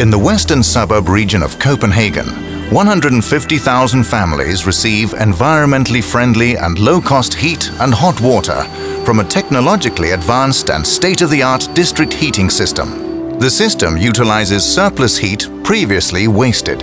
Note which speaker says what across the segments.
Speaker 1: In the western suburb region of Copenhagen, 150,000 families receive environmentally friendly and low-cost heat and hot water from a technologically advanced and state-of-the-art district heating system. The system utilizes surplus heat previously wasted.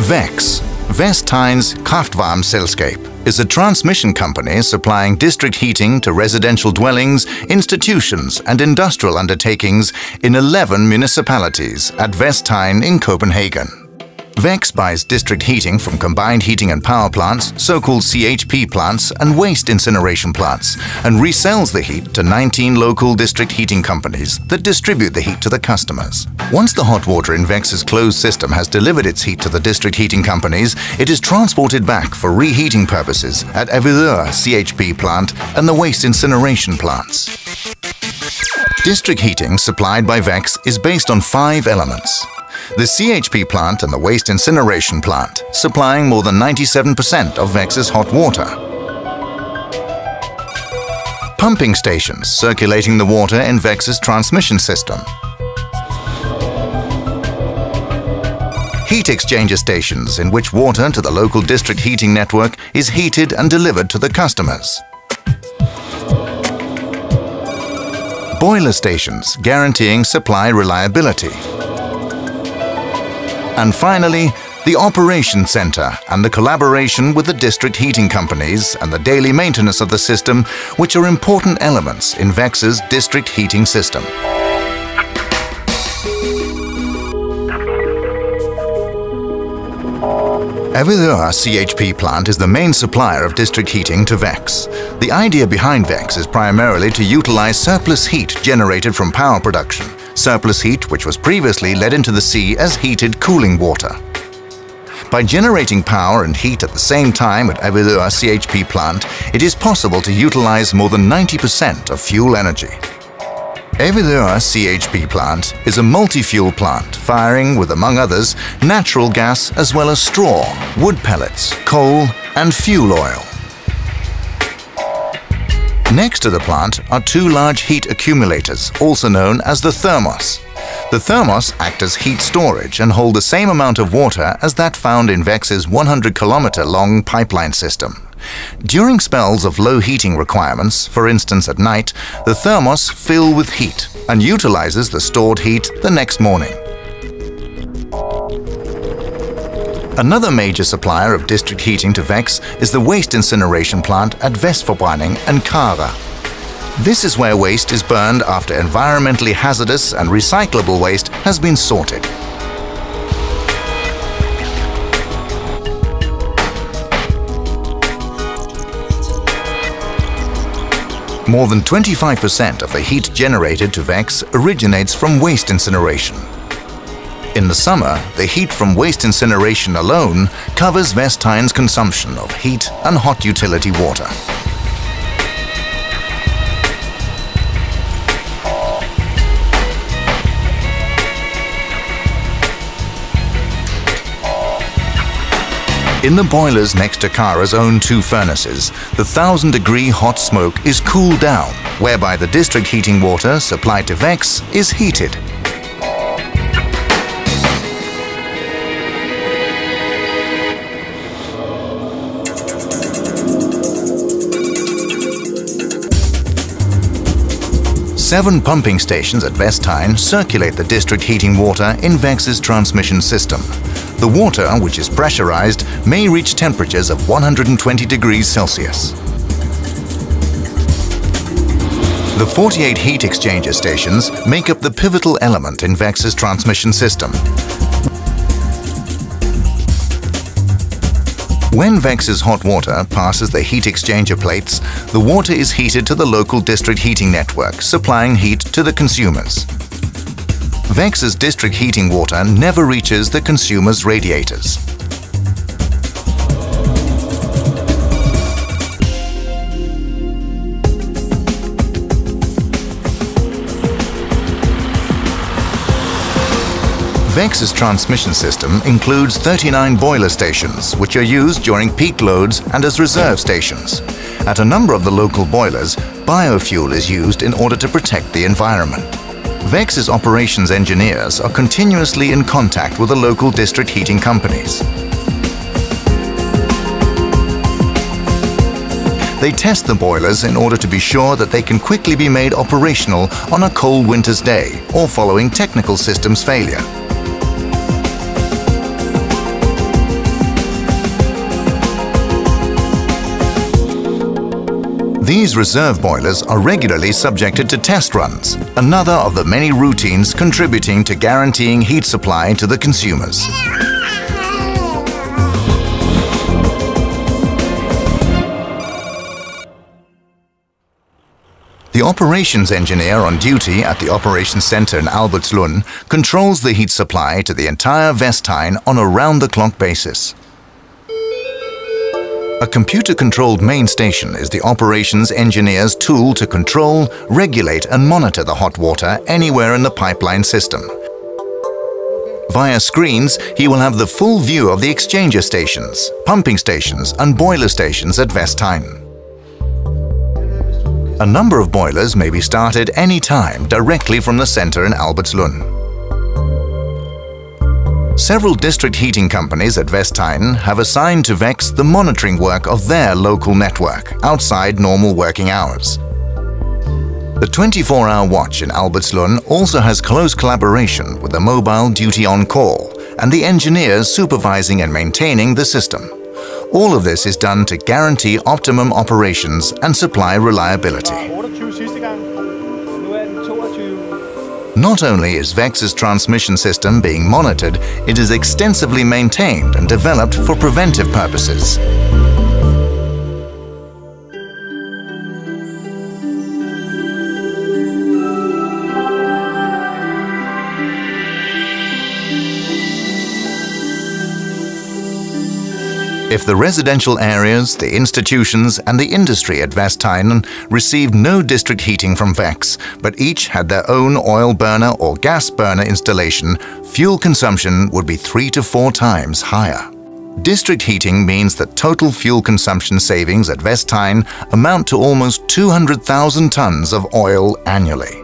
Speaker 1: VEKS, Vestegns Kraftvarmeselskab, is a transmission company supplying district heating to residential dwellings, institutions and industrial undertakings in 11 municipalities at Vestegn in Copenhagen. VEKS buys district heating from combined heating and power plants, so-called CHP plants and waste incineration plants, and resells the heat to 19 local district heating companies that distribute the heat to the customers. Once the hot water in VEKS's closed system has delivered its heat to the district heating companies, it is transported back for reheating purposes at Avedøre CHP plant and the waste incineration plants. District heating supplied by VEKS is based on 5 elements. The CHP plant and the waste incineration plant, supplying more than 97% of VEKS's hot water. Pumping stations circulating the water in VEKS's transmission system. Heat exchanger stations in which water to the local district heating network is heated and delivered to the customers. Boiler stations guaranteeing supply reliability. And finally, the operation center and the collaboration with the district heating companies and the daily maintenance of the system, which are important elements in VEKS's district heating system. Avedøre CHP plant is the main supplier of district heating to VEKS. The idea behind VEKS is primarily to utilize surplus heat generated from power production, surplus heat which was previously let into the sea as heated cooling water. By generating power and heat at the same time at Avedøre CHP plant, it is possible to utilize more than 90% of fuel energy. Avedøre CHP plant is a multi-fuel plant firing with, among others, natural gas as well as straw, wood pellets, coal and fuel oil. Next to the plant are 2 large heat accumulators, also known as the thermos. The thermos act as heat storage and hold the same amount of water as that found in VEKS's 100-kilometer-long pipeline system. During spells of low heating requirements, for instance at night, the thermos fill with heat and utilizes the stored heat the next morning. Another major supplier of district heating to VEKS is the waste incineration plant at Vestforbrænding and Kara. This is where waste is burned after environmentally hazardous and recyclable waste has been sorted. More than 25% of the heat generated to VEKS originates from waste incineration. In the summer, the heat from waste incineration alone covers Vestegn's consumption of heat and hot utility water. In the boilers next to Kara's own 2 furnaces, the 1,000-degree hot smoke is cooled down, whereby the district heating water supplied to VEKS is heated. Seven pumping stations at Vestegn circulate the district heating water in VEKS's transmission system. The water, which is pressurized, may reach temperatures of 120 degrees Celsius. The 48 heat exchanger stations make up the pivotal element in VEKS's transmission system. When VEKS's hot water passes the heat exchanger plates, the water is heated to the local district heating network, supplying heat to the consumers. VEKS's district heating water never reaches the consumer's radiators. VEKS's transmission system includes 39 boiler stations, which are used during peak loads and as reserve stations. At a number of the local boilers, biofuel is used in order to protect the environment. VEKS's operations engineers are continuously in contact with the local district heating companies. They test the boilers in order to be sure that they can quickly be made operational on a cold winter's day or following technical systems failure. These reserve boilers are regularly subjected to test runs, another of the many routines contributing to guaranteeing heat supply to the consumers. The operations engineer on duty at the operations center in Albertslund controls the heat supply to the entire Vestheim on a round-the-clock basis. A computer-controlled main station is the operations engineer's tool to control, regulate and monitor the hot water anywhere in the pipeline system. Via screens, he will have the full view of the exchanger stations, pumping stations and boiler stations at Vestheim. A number of boilers may be started any time directly from the center in Albertslund. Several district heating companies at Vestheim have assigned to VEKS the monitoring work of their local network outside normal working hours. The 24-hour watch in Albertslund also has close collaboration with the mobile duty on call and the engineers supervising and maintaining the system. All of this is done to guarantee optimum operations and supply reliability. Not only is VEKS's transmission system being monitored, it is extensively maintained and developed for preventive purposes. If the residential areas, the institutions and the industry at Vestheim received no district heating from VEKS, but each had their own oil burner or gas burner installation, fuel consumption would be 3 to 4 times higher. District heating means that total fuel consumption savings at Vestheim amount to almost 200,000 tons of oil annually.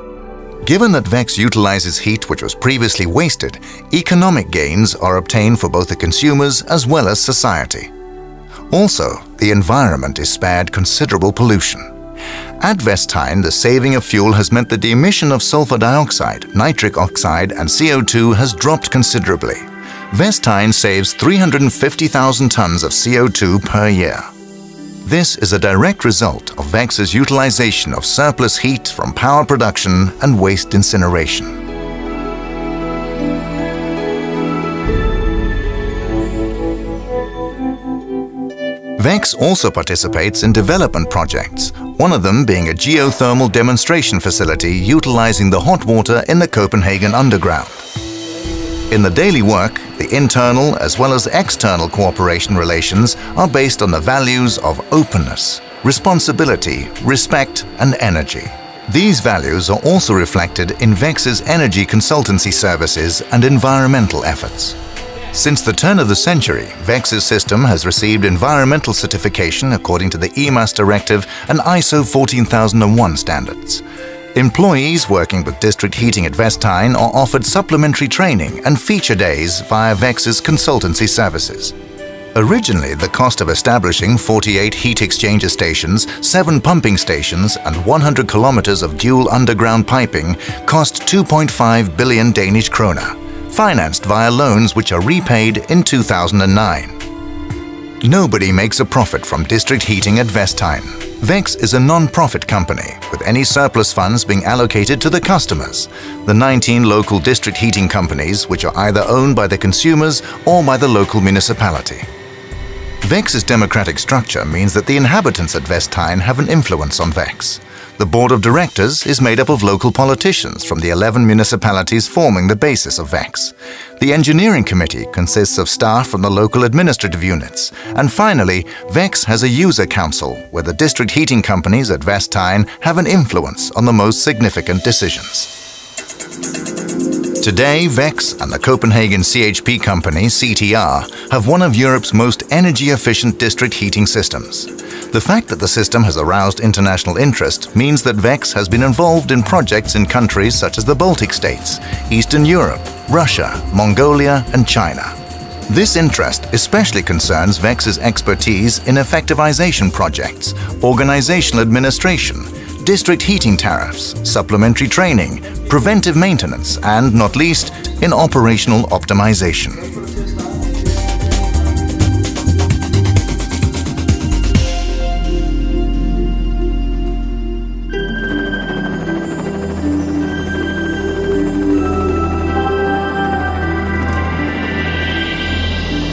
Speaker 1: Given that VEKS utilizes heat which was previously wasted, economic gains are obtained for both the consumers as well as society. Also, the environment is spared considerable pollution. At Vestheim, the saving of fuel has meant that the emission of sulfur dioxide, nitric oxide and CO2 has dropped considerably. Vestheim saves 350,000 tons of CO2 per year. This is a direct result of VEKS's utilization of surplus heat from power production and waste incineration. VEKS also participates in development projects, one of them being a geothermal demonstration facility utilizing the hot water in the Copenhagen underground. In the daily work, the internal as well as external cooperation relations are based on the values of openness, responsibility, respect and energy. These values are also reflected in VEKS's energy consultancy services and environmental efforts. Since the turn of the century, VEKS's system has received environmental certification according to the EMAS directive and ISO 14001 standards. Employees working with district heating at Vestheim are offered supplementary training and feature days via VEKS's consultancy services. Originally, the cost of establishing 48 heat exchanger stations, 7 pumping stations and 100 kilometers of dual underground piping cost 2.5 billion Danish kroner, financed via loans which are repaid in 2009. Nobody makes a profit from district heating at Vestheim. VEKS is a non-profit company, with any surplus funds being allocated to the customers, the 19 local district heating companies which are either owned by the consumers or by the local municipality. VEKS's democratic structure means that the inhabitants at Vestheim have an influence on VEKS. The board of directors is made up of local politicians from the 11 municipalities forming the basis of VEKS. The engineering committee consists of staff from the local administrative units. And finally, VEKS has a user council where the district heating companies at Vestheim have an influence on the most significant decisions. Today, VEKS and the Copenhagen CHP company, CTR, have one of Europe's most energy-efficient district heating systems. The fact that the system has aroused international interest means that VEKS has been involved in projects in countries such as the Baltic states, Eastern Europe, Russia, Mongolia and China. This interest especially concerns VEKS's expertise in effectivization projects, organizational administration, district heating tariffs, supplementary training, preventive maintenance and, not least, in operational optimization.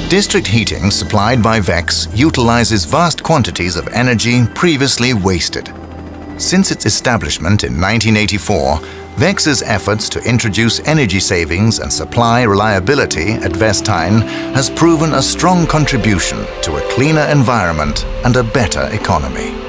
Speaker 1: District heating supplied by VEKS utilizes vast quantities of energy previously wasted. Since its establishment in 1984, VEKS's efforts to introduce energy savings and supply reliability at Vestheim has proven a strong contribution to a cleaner environment and a better economy.